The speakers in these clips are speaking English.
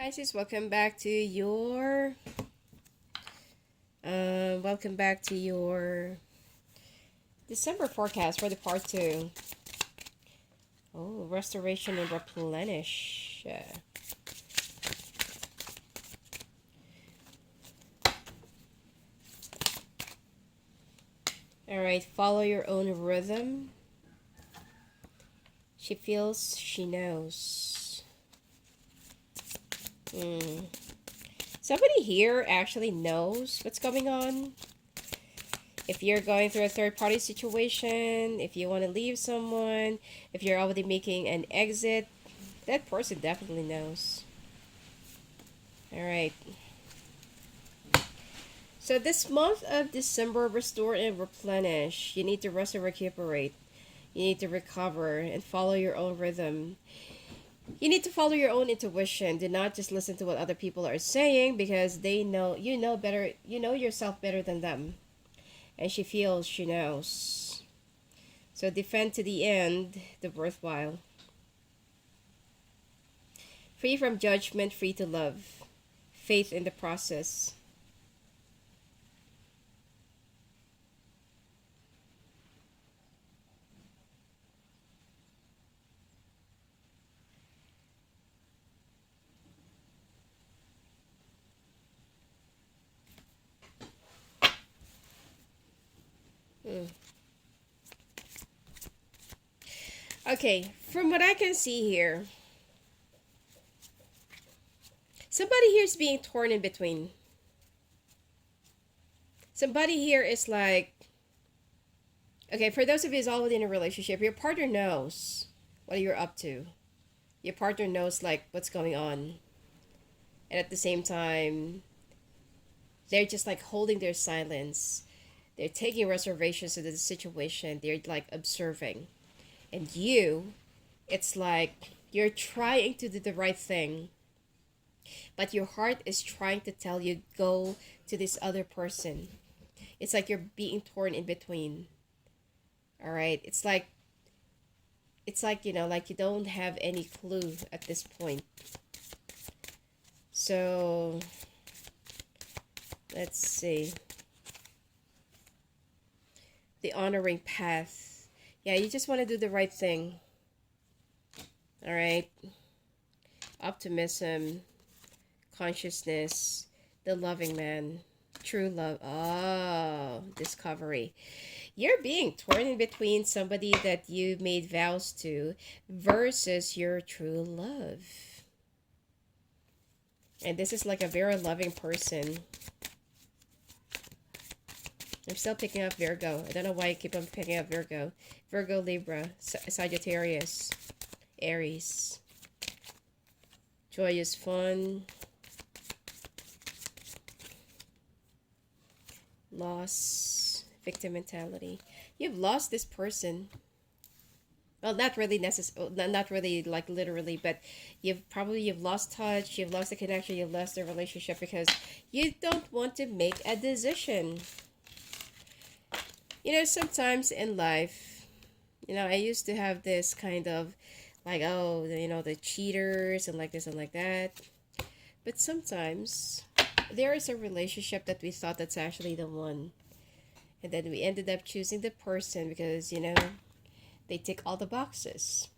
Pisces, welcome back to your December forecast for the part two. Oh, restoration and replenish. All right, follow your own rhythm. She feels, she knows. Somebody here actually knows what's going on. If you're going through a third party situation, if you want to leave someone, if you're already making an exit, that person definitely knows. All right. So this month of December, restore and replenish. You need to rest and recuperate. You need to recover and follow your own rhythm. You need to follow your own intuition. Do not just listen to what other people are saying because they know you know better. You know yourself better than them. And she feels she knows. So defend to the end the worthwhile. Free from judgment, free to love. Faith in the process. Mm. Okay, from what I can see here, somebody here is being torn in between. Somebody here is like, okay, for those of you who's already in a relationship, your partner knows what you're up to. Your partner knows like what's going on. And at the same time, they're just like holding their silence. They're taking reservations to the situation. They're like observing. And you, it's like you're trying to do the right thing, but your heart is trying to tell you go to this other person. It's like you're being torn in between. All right? It's like, like you don't have any clue at this point. So, let's see. The honoring path. Yeah, you just want to do the right thing. All right? Optimism, consciousness, the loving man, true love. Oh, discovery. You're being torn in between somebody that you made vows to versus your true love. And this is like a very loving person. I'm still picking up Virgo. I don't know why I keep on picking up Virgo. Virgo, Libra, Sagittarius, Aries. Joyous fun. Loss. Victim mentality. You've lost this person. Well, not really like literally, but you've lost touch, you've lost the connection, you've lost the relationship because you don't want to make a decision. Sometimes in life, I used to have this kind of like, oh, the cheaters and like this and like that. But sometimes there is a relationship that we thought that's actually the one. And then we ended up choosing the person because, they tick all the boxes.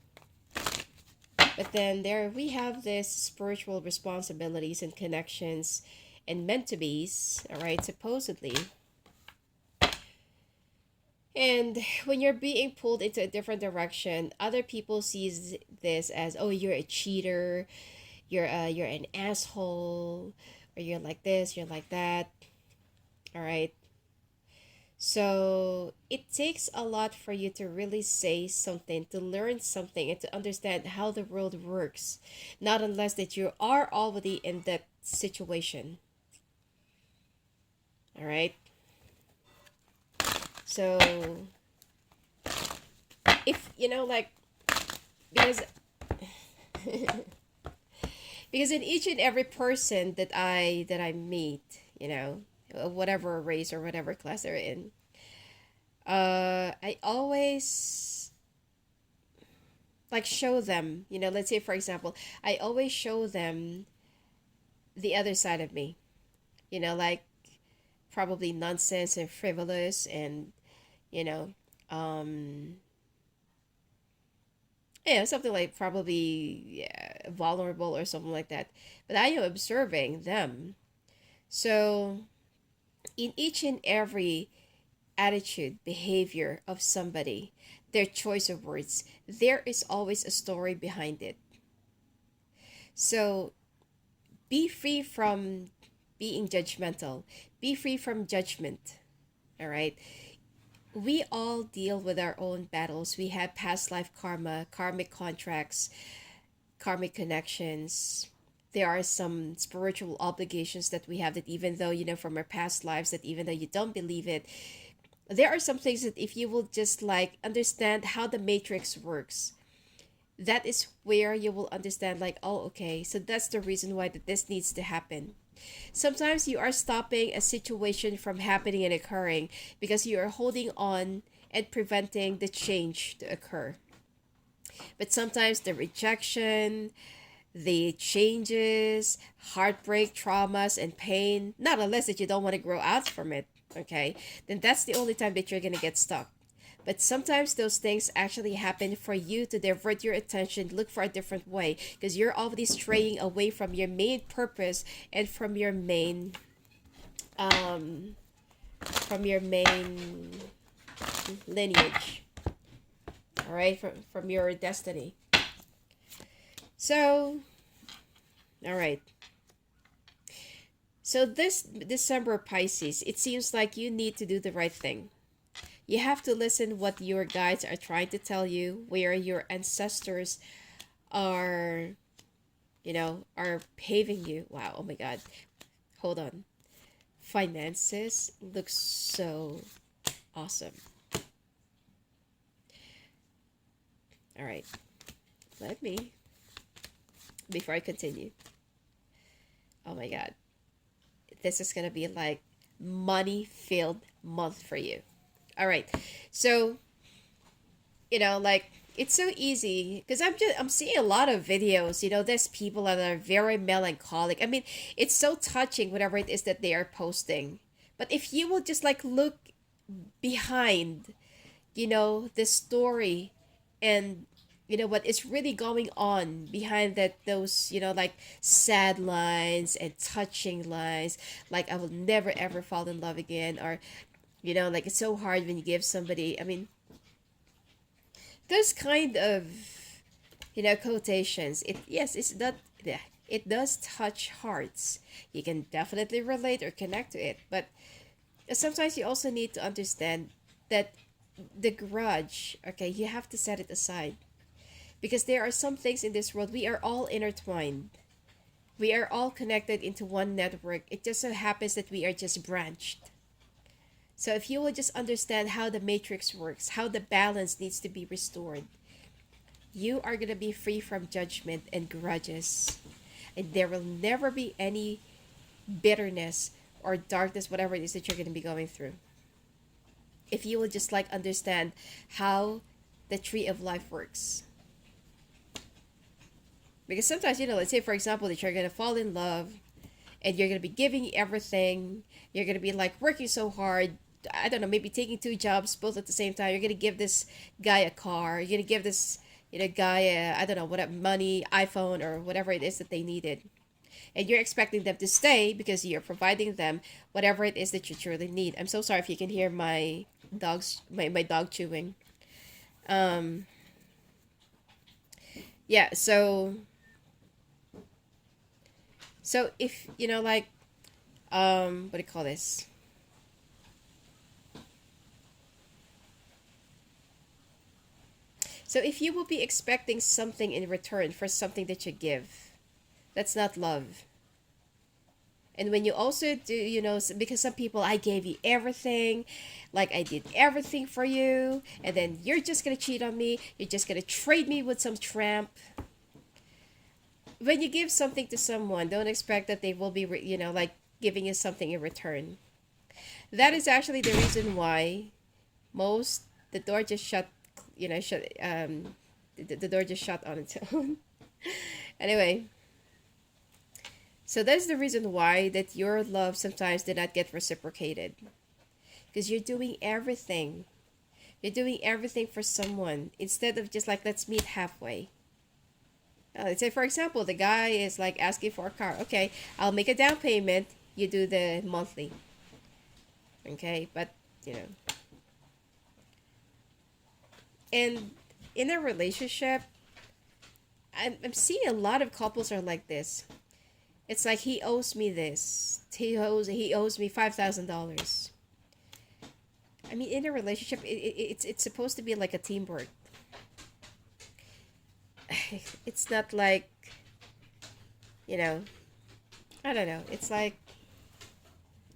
But then there we have this spiritual responsibilities and connections and meant to be's, all right, supposedly. And when you're being pulled into a different direction, other people sees this as, oh, you're a cheater, you're an asshole, or you're like this, you're like that. All right. So it takes a lot for you to really say something, to learn something, and to understand how the world works. Not unless that you are already in that situation. All right. So if like because because in each and every person that I meet, whatever race or whatever class they're in, I always like show them, let's say for example, I always show them the other side of me, like probably nonsense and frivolous and, you know, um, something like probably, yeah, vulnerable or something like that. But I am observing them. So, in each and every attitude, behavior of somebody, their choice of words, there is always a story behind it. So, be free from being judgmental, be free from judgment. All right. We all deal with our own battles. We have past life karma, karmic contracts, karmic connections. There are some spiritual obligations that we have that even though, from our past lives, that even though you don't believe it, there are some things that if you will just like understand how the matrix works, that is where you will understand like, oh, okay, so that's the reason why that this needs to happen. Sometimes you are stopping a situation from happening and occurring because you are holding on and preventing the change to occur. But sometimes the rejection, the changes, heartbreak, traumas, and pain, not unless that you don't want to grow out from it, okay, then that's the only time that you're going to get stuck. But sometimes those things actually happen for you to divert your attention, look for a different way, because you're already straying away from your main purpose and um, from your main lineage, all right, from your destiny. So, all right. So this December, Pisces, it seems like you need to do the right thing. You have to listen what your guides are trying to tell you, where your ancestors are, are paving you. Wow, oh my God. Hold on. Finances looks so awesome. All right. Let me, before I continue. Oh my God. This is going to be like money filled month for you. All right. So, like it's so easy because I'm seeing a lot of videos, there's people that are very melancholic. I mean, it's so touching whatever it is that they are posting. But if you will just like look behind, the story and what is really going on behind that, those like sad lines and touching lines, like I will never ever fall in love again, or like it's so hard when you give somebody, I mean, those kind of quotations, it, yes, it's that, yeah, it does touch hearts. You can definitely relate or connect to it, but sometimes you also need to understand that the grudge, okay, you have to set it aside, because there are some things in this world, we are all intertwined, we are all connected into one network. It just so happens that we are just branched. So if you will just understand how the matrix works, how the balance needs to be restored, you are going to be free from judgment and grudges. And there will never be any bitterness or darkness, whatever it is that you're going to be going through. If you will just like understand how the tree of life works. Because sometimes, let's say for example that you're going to fall in love and you're going to be giving everything. You're going to be like working so hard. I don't know, maybe taking two jobs both at the same time. You're going to give this guy a car. You're going to give this guy a, I don't know, what, money, iPhone, or whatever it is that they needed. And you're expecting them to stay because you're providing them whatever it is that you truly need. I'm so sorry if you can hear my my dog chewing. Um yeah, so if like what do you call this? So if you will be expecting something in return for something that you give, that's not love. And when you also do, because some people, I gave you everything, like I did everything for you, and then you're just gonna cheat on me, you're just gonna trade me with some tramp. When you give something to someone, don't expect that they will be, like giving you something in return. That is actually the reason why most, the door just shut, the door just shut on its own. Anyway, So that's the reason why that your love sometimes did not get reciprocated. Because you're doing everything. You're doing everything for someone instead of just like, let's meet halfway. Let's say, for example, the guy is like asking for a car. Okay, I'll make a down payment. You do the monthly. Okay, but you know, and in a relationship, I'm seeing a lot of couples are like this. It's like he owes me this. He owes me $5,000. I mean, in a relationship, it's supposed to be like a teamwork. It's not like, you know, I don't know. It's like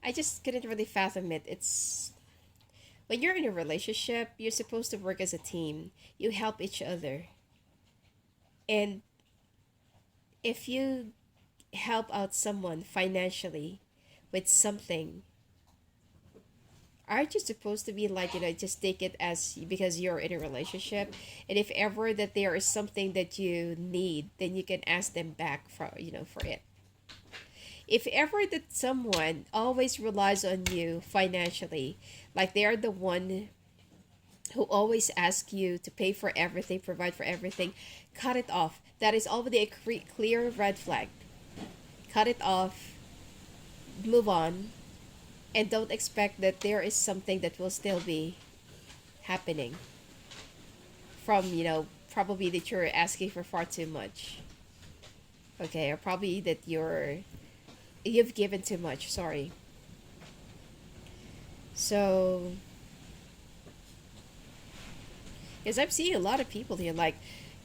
I just couldn't really fathom it. It's when you're in a relationship, you're supposed to work as a team. You help each other. And if you help out someone financially with something, aren't you supposed to be like, just take it as because you're in a relationship? And if ever that there is something that you need, then you can ask them back for it. If ever that someone always relies on you financially, like they are the one who always ask you to pay for everything, provide for everything, cut it off. That is already a clear red flag. Cut it off, move on, and don't expect that there is something that will still be happening from, probably that you're asking for far too much. Okay, or probably that you've given too much, sorry. So, because I'm seeing a lot of people here, like,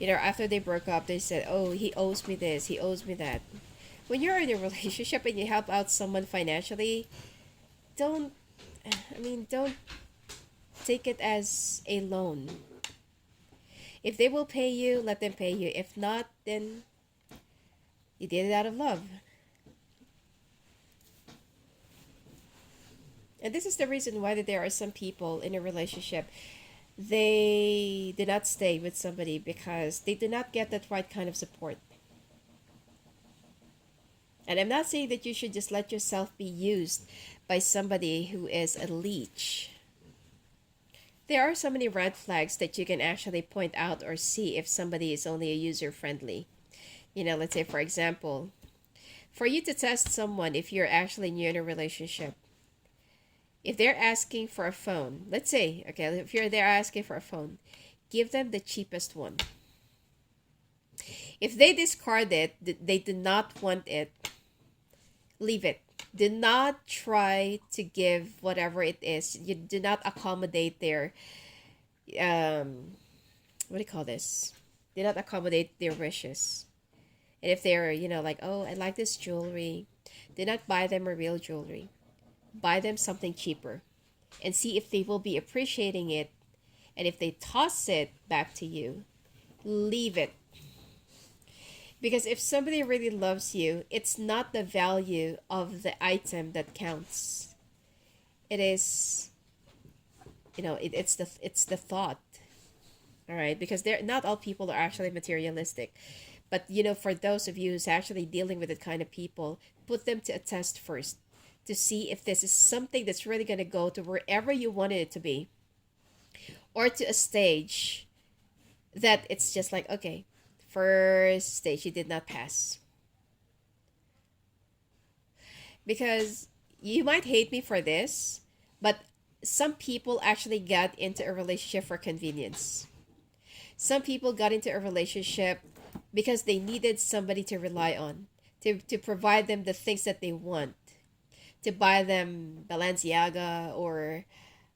after they broke up, they said, oh, he owes me this, he owes me that. When you're in a relationship and you help out someone financially, don't, don't take it as a loan. If they will pay you, let them pay you. If not, then you did it out of love. And this is the reason why that there are some people in a relationship, they do not stay with somebody because they do not get that right kind of support. And I'm not saying that you should just let yourself be used by somebody who is a leech. There are so many red flags that you can actually point out or see if somebody is only a user friendly. Let's say, for example, for you to test someone if you're actually new in a relationship, if they're asking for a phone, let's say, okay, if you're there asking for a phone, give them the cheapest one. If they discard it, they do not want it, leave it. Do not try to give whatever it is. You do not accommodate their, what do you call this? Do not accommodate their wishes. And if they're, like, oh, I like this jewelry, do not buy them a real jewelry. Buy them something cheaper and see if they will be appreciating it. And if they toss it back to you, leave it. Because if somebody really loves you, it's not the value of the item that counts. It is, it's the thought. All right, because they're not all people are actually materialistic. But for those of you who's actually dealing with that kind of people, put them to a test first to see if this is something that's really going to go to wherever you wanted it to be, or to a stage that it's just like, okay, first stage you did not pass. Because you might hate me for this, but some people actually got into a relationship for convenience. Some people got into a relationship because they needed somebody to rely on, to provide them the things that they want, to buy them Balenciaga or,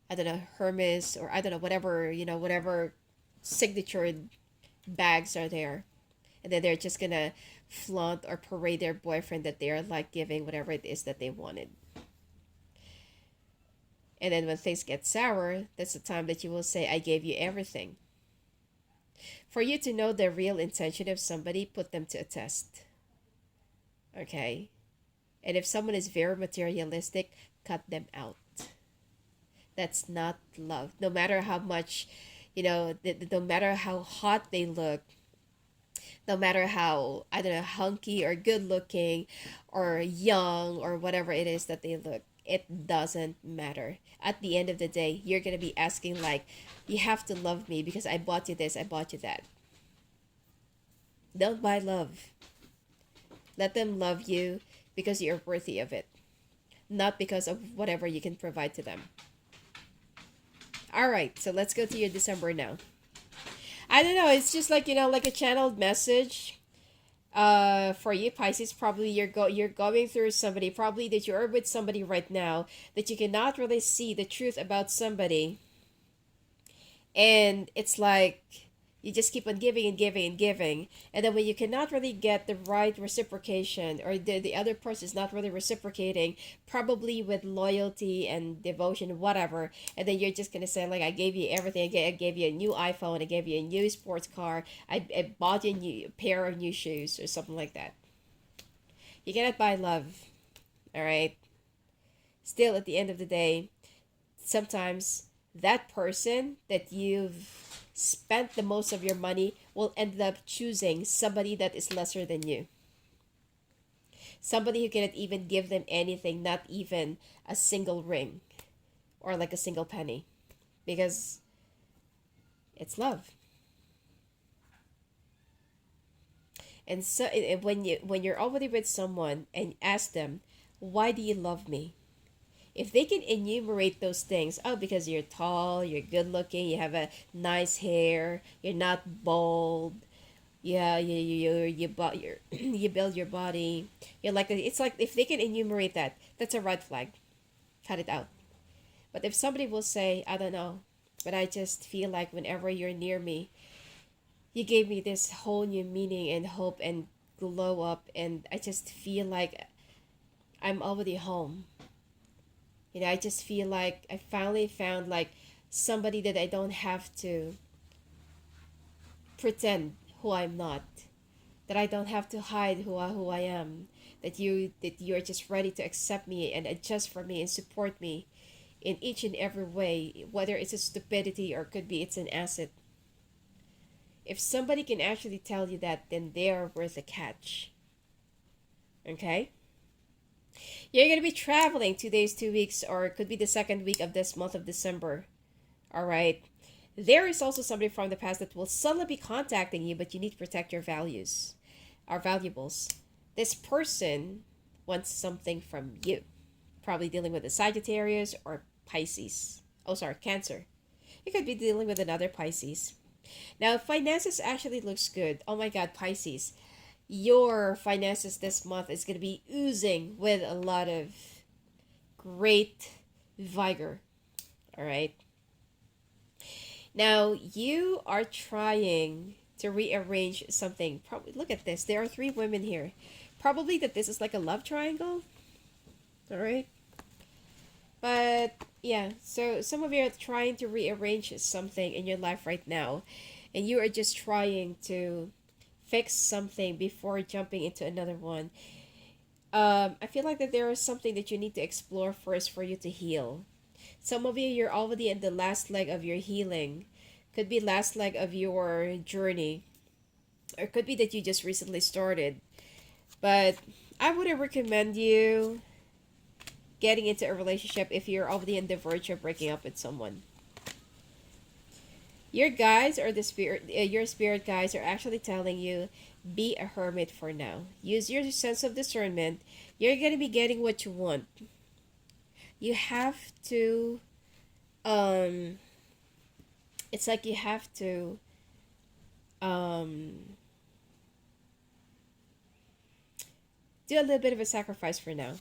I don't know, Hermes, or I don't know, whatever signature bags are there. And then they're just gonna flaunt or parade their boyfriend that they're like giving whatever it is that they wanted. And then when things get sour, that's the time that you will say, I gave you everything. For you to know the real intention of somebody, put them to a test. Okay? And if someone is very materialistic, cut them out. That's not love. No matter how much, no matter how hot they look, No matter how, I don't know, hunky or good looking or young or whatever it is that they look, it doesn't matter. At the end of the day, you're going to be asking, like, you have to love me because I bought you this, I bought you that. Don't buy love. Let them love you because you're worthy of it, not because of whatever you can provide to them. All right, so let's go to your December now. I don't know, it's just like, like a channeled message. For you Pisces, probably you're going through somebody, probably that you're with somebody right now that you cannot really see the truth about somebody, and it's like you just keep on giving and giving and giving, and then when you cannot really get the right reciprocation, or the other person is not really reciprocating, probably with loyalty and devotion, whatever, and then you're just gonna say, like, I gave you everything. I gave you a new iPhone, I gave you a new sports car, I bought you a new pair of new shoes or something like that. You cannot buy love. All right, still at the end of the day, sometimes that person that you've spent the most of your money will end up choosing somebody that is lesser than you. Somebody who cannot even give them anything, not even a single ring or like a single penny, because it's love. And so when you're already with someone and ask them, why do you love me? If they can enumerate those things, oh, because you're tall, you're good looking, you have a nice hair, you're not bald, yeah, you build your body, you're like, it's like if they can enumerate that, that's a red flag. Cut it out. But if somebody will say, I don't know, but I just feel like whenever you're near me, you gave me this whole new meaning and hope and glow up, and I just feel like I'm already home. I just feel like I finally found like somebody that I don't have to pretend who I'm not, that I don't have to hide who I am, that you're just ready to accept me and adjust for me and support me in each and every way, whether it's a stupidity or could be it's an asset. If somebody can actually tell you that, then they are worth a catch. Okay? You're going to be traveling 2 days, 2 weeks, or it could be the second week of this month of December. All right. There is also somebody from the past that will suddenly be contacting you, but you need to protect your values, our valuables. This person wants something from you. Probably dealing with a Sagittarius or Pisces. Oh, sorry, Cancer. You could be dealing with another Pisces. Now, finances actually looks good. Oh my God, Pisces. Your finances this month is going to be oozing with a lot of great vigor. All right. Now, you are trying to rearrange something. Probably look at this. There are 3 women here. Probably that this is like a love triangle. All right. But yeah, so some of you are trying to rearrange something in your life right now, and you are just trying to fix something before jumping into another one. I feel like that there is something that you need to explore first for you to heal. Some of you, you're already in the last leg of your healing. Could be last leg of your journey. Or could be that you just recently started. But I wouldn't recommend you getting into a relationship if you're already on the verge of breaking up with someone. Your guides or your spirit guides are actually telling you, be a hermit for now. Use your sense of discernment. You're gonna be getting what you want. You have to, um, it's like you have to, um, do a little bit of a sacrifice for now.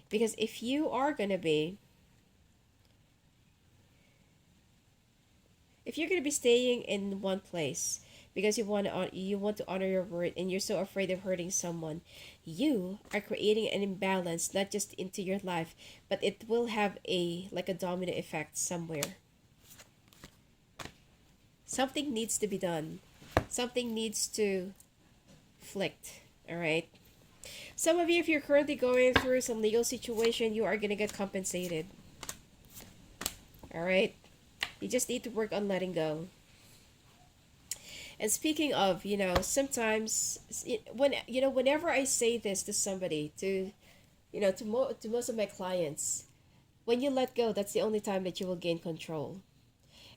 Because if you're gonna be staying in one place because you want to honor your word and you're so afraid of hurting someone, you are creating an imbalance not just into your life, but it will have a domino effect somewhere. Something needs to be done. Something needs to flicked. All right. Some of you, if you're currently going through some legal situation, you are gonna get compensated. All right. You just need to work on letting go. And speaking of, sometimes whenever I say this to somebody, to most of my clients, when you let go, that's the only time that you will gain control.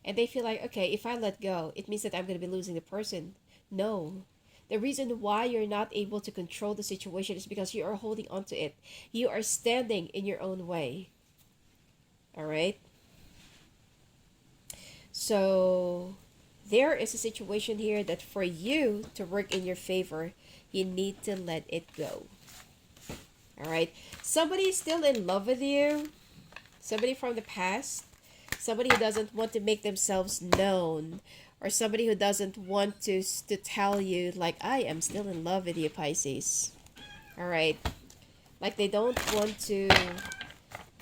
And they feel like, okay, if I let go, it means that I'm going to be losing the person. No. The reason why you're not able to control the situation is because you are holding on to it. You are standing in your own way. All right? So, there is a situation here that for you to work in your favor, you need to let it go. All right? Somebody is still in love with you, somebody from the past, somebody who doesn't want to make themselves known, or somebody who doesn't want to tell you like, I am still in love with you, Pisces. All right, like they don't want to.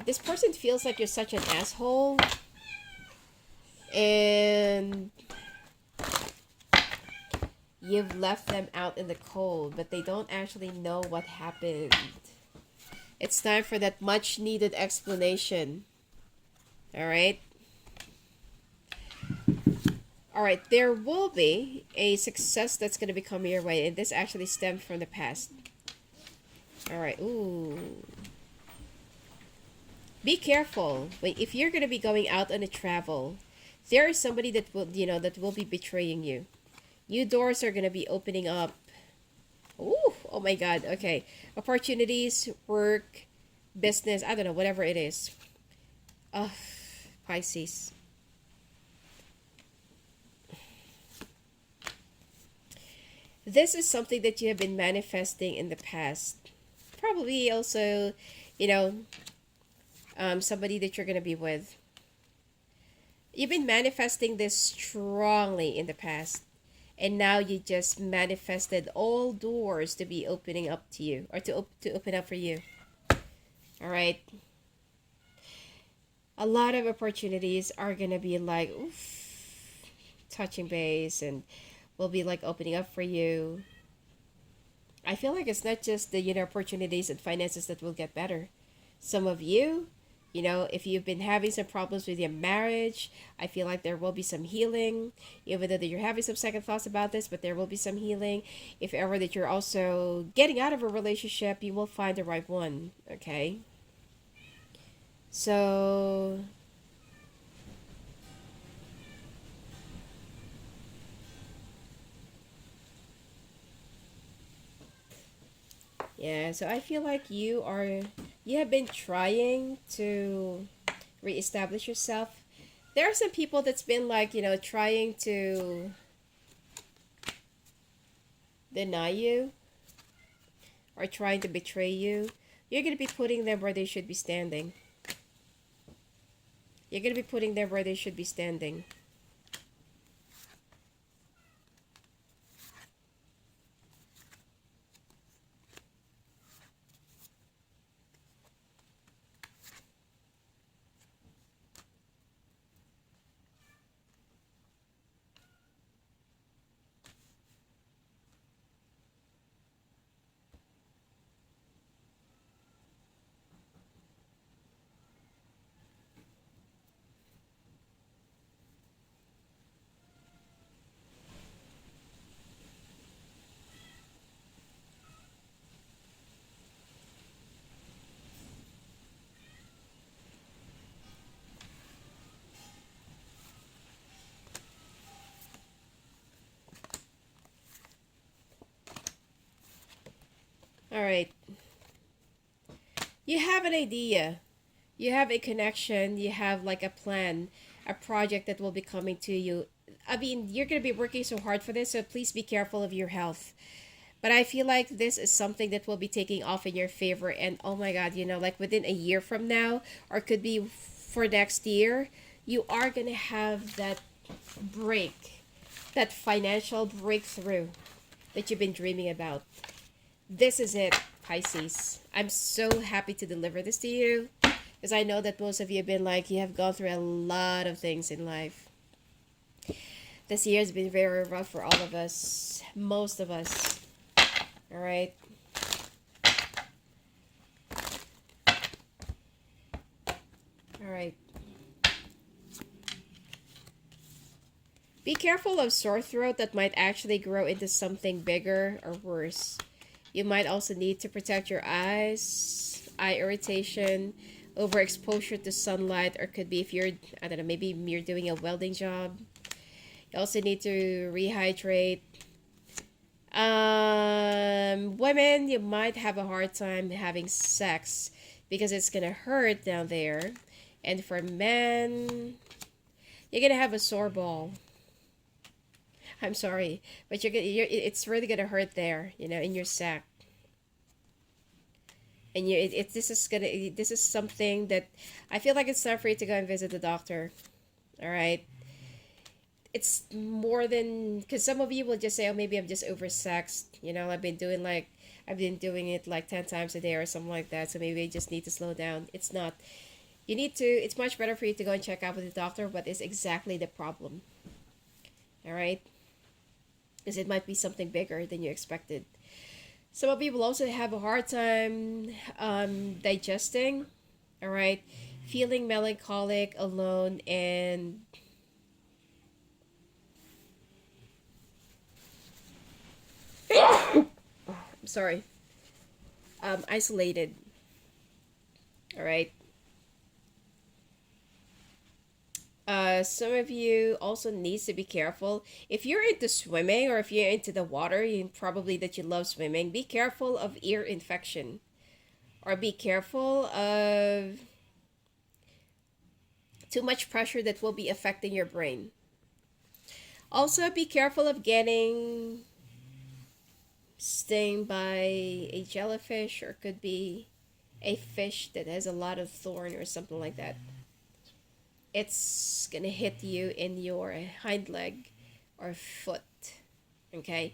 This person feels like you're such an asshole, and you've left them out in the cold, but they don't actually know what happened. It's time for that much needed explanation. All right. All right, there will be a success that's going to be coming your way, and this actually stemmed from the past. All right, ooh. Be careful. If you're going to be going out on a travel, there is somebody that will be betraying you. New doors are going to be opening up. Ooh, oh my God, okay. Opportunities, work, business, I don't know, whatever it is. Oh, Pisces. This is something that you have been manifesting in the past. Probably also, you know, somebody that you're going to be with. You've been manifesting this strongly in the past. And now you just manifested all doors to be opening up to you, or to open up for you. All right. A lot of opportunities are going to be like, oof, touching base, and will be like opening up for you. I feel like it's not just the opportunities and finances that will get better. Some of you, if you've been having some problems with your marriage, I feel like there will be some healing. Even though that you're having some second thoughts about this, but there will be some healing. If ever that you're also getting out of a relationship, you will find the right one. Okay. So yeah, so I feel like you have been trying to reestablish yourself. There are some people that's been like, trying to deny you or trying to betray you. You're going to be putting them where they should be standing. You're going to be putting them where they should be standing. All right. You have an idea. You have a connection. You have like a plan, a project that will be coming to you. I mean, you're going to be working so hard for this, so please be careful of your health. But I feel like this is something that will be taking off in your favor. And oh my God, like within a year from now, or could be for next year, you are going to have that break, that financial breakthrough that you've been dreaming about. This is it, Pisces. I'm so happy to deliver this to you because I know that most of you have been like, you have gone through a lot of things in life. This year has been very rough for all of us, most of us. All right. All right. Be careful of sore throat that might actually grow into something bigger or worse. You might also need to protect your eyes, eye irritation, overexposure to sunlight, or could be if you're, I don't know, maybe you're doing a welding job. You also need to rehydrate. Women, you might have a hard time having sex because it's gonna hurt down there. And for men, you're gonna have a sore ball. I'm sorry, but it's really gonna hurt there, in your sack. And this is something that I feel like it's time for you to go and visit the doctor. All right. It's more than because some of you will just say, oh, maybe I'm just oversexed. I've been doing it like 10 times a day or something like that. So maybe I just need to slow down. It's not. It's much better for you to go and check out with the doctor what is exactly the problem. All right. Because it might be something bigger than you expected. Some of you will also have a hard time digesting. All right. Feeling melancholic, alone, and I'm sorry. Isolated. All right. Some of you also needs to be careful. If you're into swimming or if you're into the water, you probably that you love swimming, be careful of ear infection. Or be careful of too much pressure that will be affecting your brain. Also, be careful of getting stung by a jellyfish or could be a fish that has a lot of thorn or something like that. It's gonna hit you in your hind leg or foot. Okay.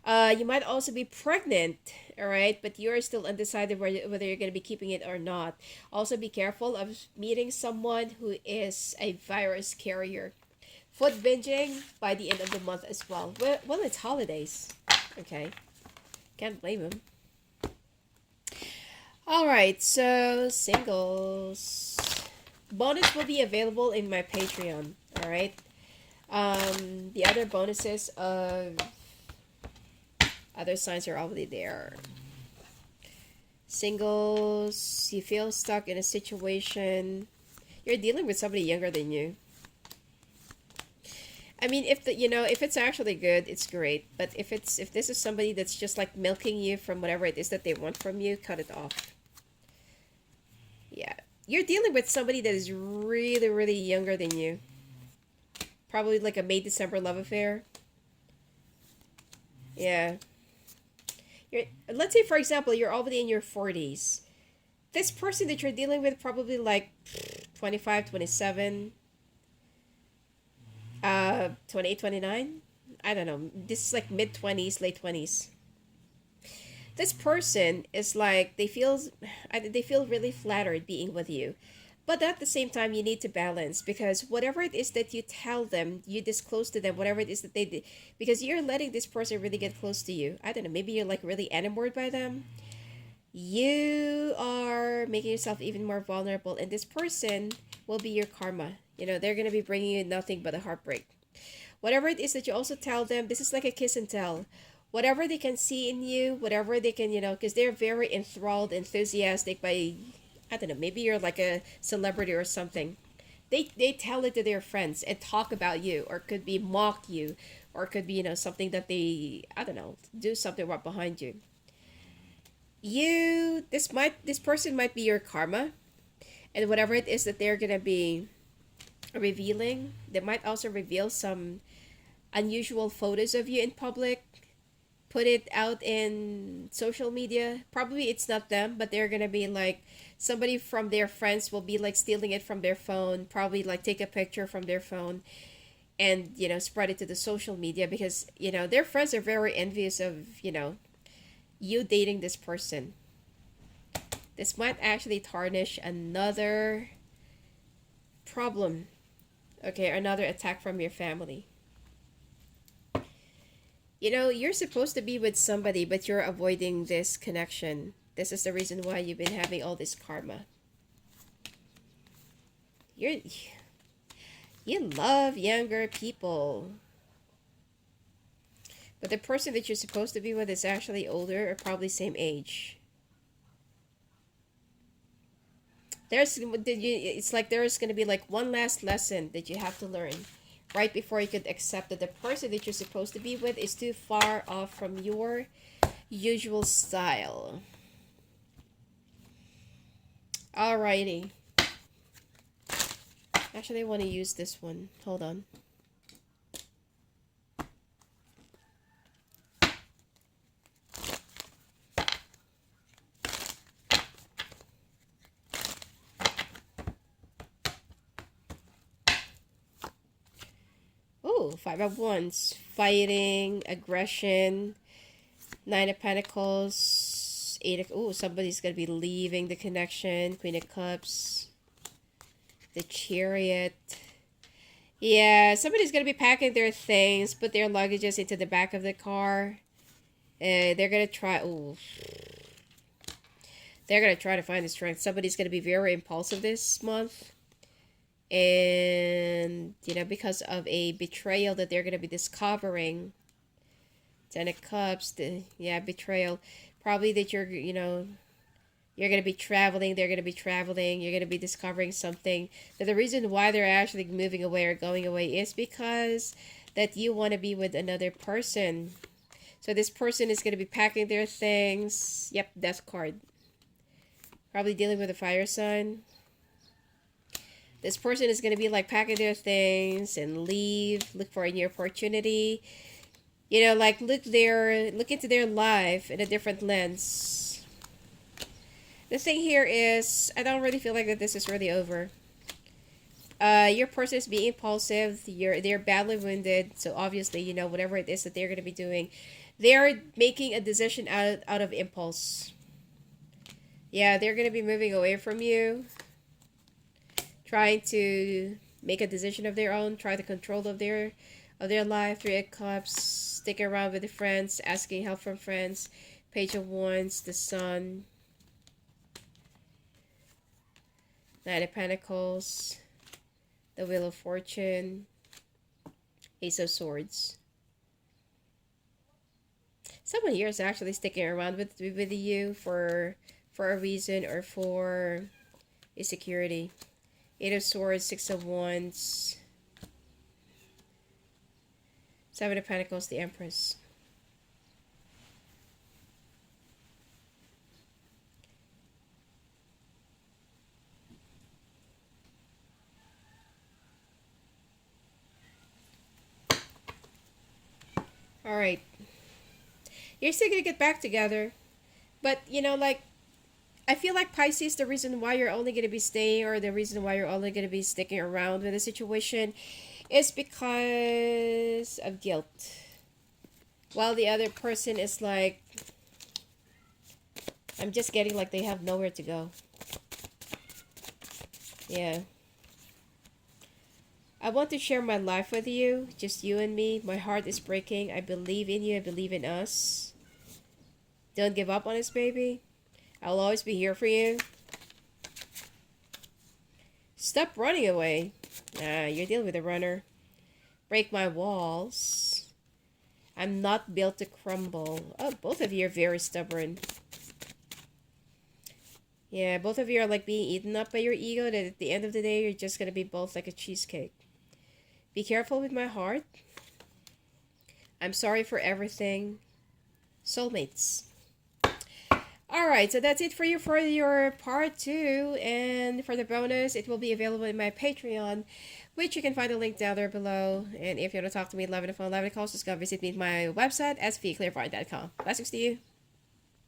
You might also be pregnant, all right, but you're still undecided whether you're going to be keeping it or not. Also, be careful of meeting someone who is a virus carrier. Food binging by the end of the month as well. Well, it's holidays. Okay. Can't blame them. All right, so singles. Bonus will be available in my Patreon, all right? The other bonuses of other signs are already there. Singles, you feel stuck in a situation. You're dealing with somebody younger than you. I mean, if it's actually good, it's great. But if this is somebody that's just like milking you from whatever it is that they want from you, cut it off. Yeah. You're dealing with somebody that is really, really younger than you. Probably like a May December love affair. Yeah. Let's say, for example, you're already in your 40s. This person that you're dealing with probably like 25, 27, 28, 29. I don't know. This is like mid-20s, late 20s. This person is like, they feel really flattered being with you. But at the same time, you need to balance because whatever it is that you tell them, you disclose to them, whatever it is that they did, because you're letting this person really get close to you. I don't know, maybe you're like really enamored by them. You are making yourself even more vulnerable, and this person will be your karma. They're going to be bringing you nothing but a heartbreak. Whatever it is that you also tell them, this is like a kiss and tell. Whatever they can see in you, whatever they can, because they're very enthralled, enthusiastic by, I don't know, maybe you're like a celebrity or something. They tell it to their friends and talk about you, or could be mock you, or could be, something that they, I don't know, do something right behind you. This person might be your karma, and whatever it is that they're gonna be revealing, they might also reveal some unusual photos of you in public, put it out in social media. Probably it's not them, but they're gonna be like somebody from their friends will be like stealing it from their phone, probably like take a picture from their phone and spread it to the social media because their friends are very envious of you dating this person. This might actually tarnish another problem, okay, another attack from your family. You're supposed to be with somebody, but you're avoiding this connection. This is the reason why you've been having all this karma. You love younger people. But the person that you're supposed to be with is actually older or probably same age. It's like there's going to be like one last lesson that you have to learn right before you could accept that the person that you're supposed to be with is too far off from your usual style. Alrighty. Actually, I want to use this one. Hold on. Oh, Five of Wands. Fighting, aggression, Nine of Pentacles, somebody's going to be leaving the connection, Queen of Cups, the Chariot. Yeah, somebody's going to be packing their things, put their luggages into the back of the car. They're going to try, they're going to try to find the strength. Somebody's going to be very impulsive this month. And, because of a betrayal that they're going to be discovering. Ten of Cups, betrayal. Probably that you're going to be traveling, they're going to be traveling, you're going to be discovering something. That the reason why they're actually moving away or going away is because that you want to be with another person. So this person is going to be packing their things. Yep, Death card. Probably dealing with a fire sign. This person is going to be like packing their things and leave, look for a new opportunity. Like look into their life in a different lens. The thing here is, I don't really feel like that this is really over. Your person is being impulsive. They're badly wounded. So obviously, whatever it is that they're going to be doing, they're making a decision out of impulse. Yeah, they're going to be moving away from you. Trying to make a decision of their own. Try the control of their life. Three of Cups. Stick around with the friends. Asking help from friends. Page of Wands. The Sun. Nine of Pentacles. The Wheel of Fortune. Ace of Swords. Someone here is actually sticking around with you for a reason or for a security. Eight of Swords, Six of Wands. Seven of Pentacles, the Empress. Alright. You're still gonna get back together. But, I feel like Pisces, the reason why you're only going to be staying or the reason why you're only going to be sticking around with a situation is because of guilt. While the other person is like, I'm just getting like they have nowhere to go. Yeah. I want to share my life with you, just you and me. My heart is breaking. I believe in you. I believe in us. Don't give up on us, baby. I'll always be here for you. Stop running away. You're dealing with a runner. Break my walls. I'm not built to crumble. Oh, both of you are very stubborn. Yeah, both of you are like being eaten up by your ego. That at the end of the day, you're just going to be both like a cheesecake. Be careful with my heart. I'm sorry for everything. Soulmates. Alright, so that's it for you for your part 2. And for the bonus, it will be available in my Patreon, which you can find a link down there below. And if you want to talk to me live on the phone, live on the calls, just go visit me at my website, svclearfind.com. Blessings to you.